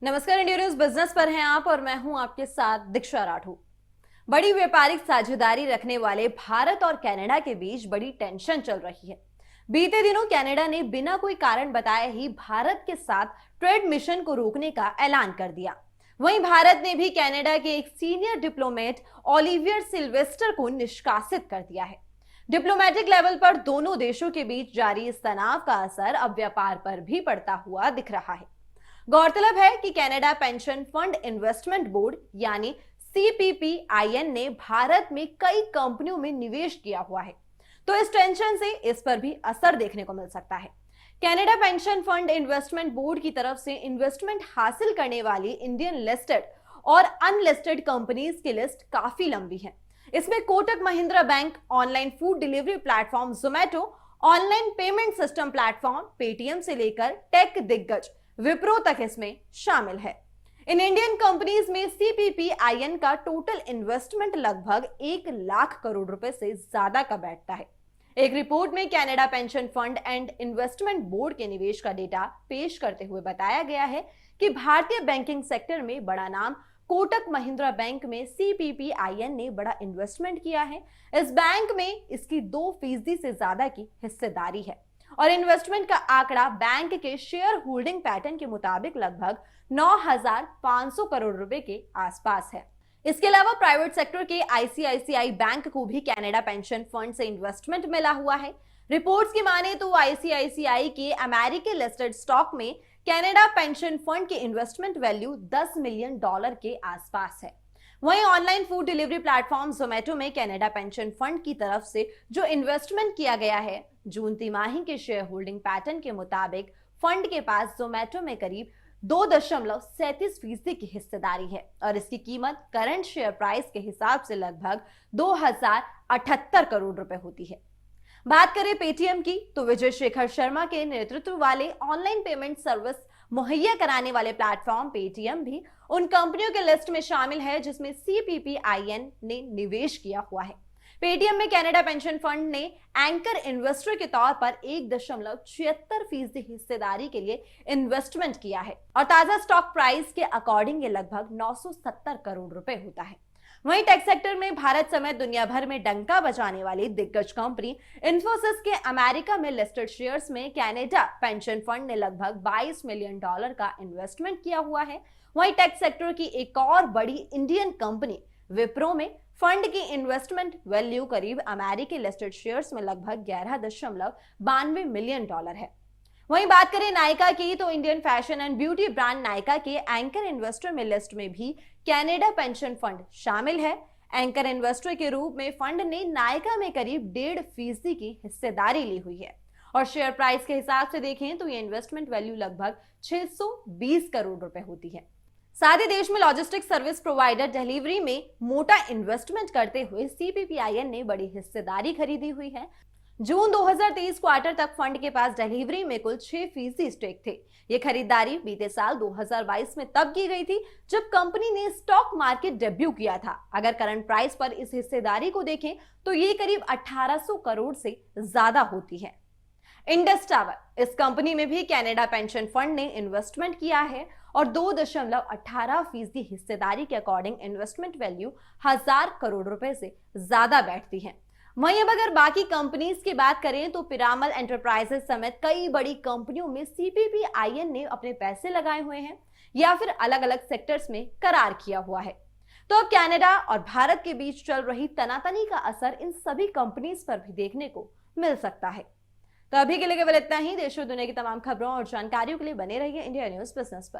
नमस्कार, India news business पर हैं आप और मैं हूं आपके साथ दीक्षा राठौर। बड़ी व्यापारिक साझेदारी रखने वाले भारत और कनाडा के बीच बड़ी टेंशन चल रही है। बीते दिनों कनाडा ने बिना कोई कारण बताए ही भारत के साथ ट्रेड मिशन को रोकने का ऐलान कर दिया। वहीं भारत ने भी कनाडा के एक सीनियर डिप्लोमेट ओलिवियर सिल्वेस्टर को निष्कासित कर दिया है। डिप्लोमेटिक लेवल पर दोनों देशों के बीच जारी इस तनाव का असर अब व्यापार पर भी पड़ता हुआ दिख रहा है। गौरतलब है कि Canada pension fund investment board यानी सीपीपीआईएन ने भारत में कई कंपनियों में निवेश किया हुआ है, तो इस टेंशन से इस पर भी असर देखने को मिल सकता है। Canada pension fund investment board की तरफ से इन्वेस्टमेंट हासिल करने वाली इंडियन लिस्टेड और अनलिस्टेड कंपनीज की लिस्ट काफी लंबी है। इसमें Kotak Mahindra bank, online food delivery platform Zomato, online payment system platform Paytm से लेकर टेक दिग्गज विप्रो तक इसमें शामिल है। इन इंडियन कंपनीज में सीपीपीआईएन का टोटल इन्वेस्टमेंट लगभग 1 लाख करोड़ रुपए से ज्यादा का बैठता है। एक रिपोर्ट में Canada pension fund and investment board के निवेश का डेटा पेश करते हुए बताया गया है कि भारतीय बैंकिंग सेक्टर में बड़ा नाम कोटक महिंद्रा बैंक में सीपीपीआईएन ने बड़ा इन्वेस्टमेंट किया है। इस बैंक में इसकी 2% से ज्यादा की हिस्सेदारी है और इन्वेस्टमेंट का आंकड़ा बैंक के शेयर होल्डिंग पैटर्न के मुताबिक लगभग 9,500 करोड़ रुपए के आसपास है। इसके अलावा प्राइवेट सेक्टर के आईसीआईसीआई बैंक को भी कनाडा पेंशन फंड से इन्वेस्टमेंट मिला हुआ है। रिपोर्ट्स की माने तो आईसीआईसीआई के अमेरिकी लिस्टेड स्टॉक में कनाडा पेंशन फंड के इन्वेस्टमेंट वैल्यू $10 मिलियन के आसपास है। वहीं online food delivery platform Zomato में कनाडा पेंशन फंड की तरफ से जो इन्वेस्टमेंट किया गया है, जून तिमाही के शेयर होल्डिंग पैटर्न के मुताबिक फंड के पास जोमैटो में करीब 2.37% की हिस्सेदारी है और इसकी कीमत करंट शेयर प्राइस के हिसाब से लगभग 2,078 करोड़ रुपए होती है। बात करें पेटीएम की तो विजय शेखर शर्मा के नेतृत्व वाले ऑनलाइन पेमेंट सर्विस मुहैया कराने वाले प्लेटफॉर्म पेटीएम भी उन कंपनियों के लिस्ट में शामिल है जिसमें सीपीपीआईएन ने निवेश किया हुआ है। पेटीएम में कनाडा पेंशन फंड ने एंकर इन्वेस्टर के तौर पर 1.76% हिस्सेदारी के लिए इन्वेस्टमेंट किया है और ताजा स्टॉक प्राइस के अकॉर्डिंग ये लगभग 970 करोड़ रुपए होता है। वहीं टेक सेक्टर में भारत समेत दुनिया भर में डंका बजाने वाली दिग्गज कंपनी इन्फोसिस के अमेरिका में लिस्टेड शेयर्स में कनाडा पेंशन फंड ने लगभग $22 मिलियन का इन्वेस्टमेंट किया हुआ है। वहीं टेक सेक्टर की एक और बड़ी इंडियन कंपनी विप्रो में फंड की इन्वेस्टमेंट वैल्यू करीब अमेरिकी लिस्टेड शेयर्स में लगभग $11.92 मिलियन है। वहीं बात करें नायका की तो Indian fashion and beauty brand Nykaa के एंकर इन्वेस्टर में लिस्ट में भी कनाडा पेंशन फंड शामिल है। एंकर इन्वेस्टर के रूप में फंड ने नायका में करीब 1.5% की हिस्सेदारी ली हुई है और शेयर प्राइस के हिसाब से देखें तो ये इन्वेस्टमेंट वैल्यू लगभग 620 करोड़ रुपए होती है। साथ ही देश में लॉजिस्टिक सर्विस प्रोवाइडर डिलीवरी में मोटा इन्वेस्टमेंट करते हुए सीपीपीआईएन ने बड़ी हिस्सेदारी खरीदी हुई है। जून 2023 क्वार्टर तक फंड के पास डिलीवरी में कुल 6% स्टेक थे। ये खरीदारी बीते साल 2022 में तब की गई थी जब कंपनी ने स्टॉक मार्केट डेब्यू किया था। अगर करंट प्राइस पर इस हिस्सेदारी को देखें तो ये करीब 1800 करोड़ से ज्यादा होती है। इंडस टावर, इस कंपनी में भी कनाडा पेंशन फंड ने इन्वेस्टमेंट किया है और 2.18% हिस्सेदारी के अकॉर्डिंग इन्वेस्टमेंट वैल्यू 1000 करोड़ रुपए से ज्यादा बैठती है। वहीं अब अगर बाकी कंपनीज की बात करें तो पिरामल एंटरप्राइजेस समेत कई बड़ी कंपनियों में सीपीपीआईएन ने अपने पैसे लगाए हुए हैं या फिर अलग अलग सेक्टर्स में करार किया हुआ है। तो अब कनाडा और भारत के बीच चल रही तनातनी का असर इन सभी कंपनीज पर भी देखने को मिल सकता है। तो अभी के लिए केवल इतना ही। देश और दुनिया की तमाम खबरों और जानकारियों के लिए बने रहिए इंडिया न्यूज बिजनेस पर।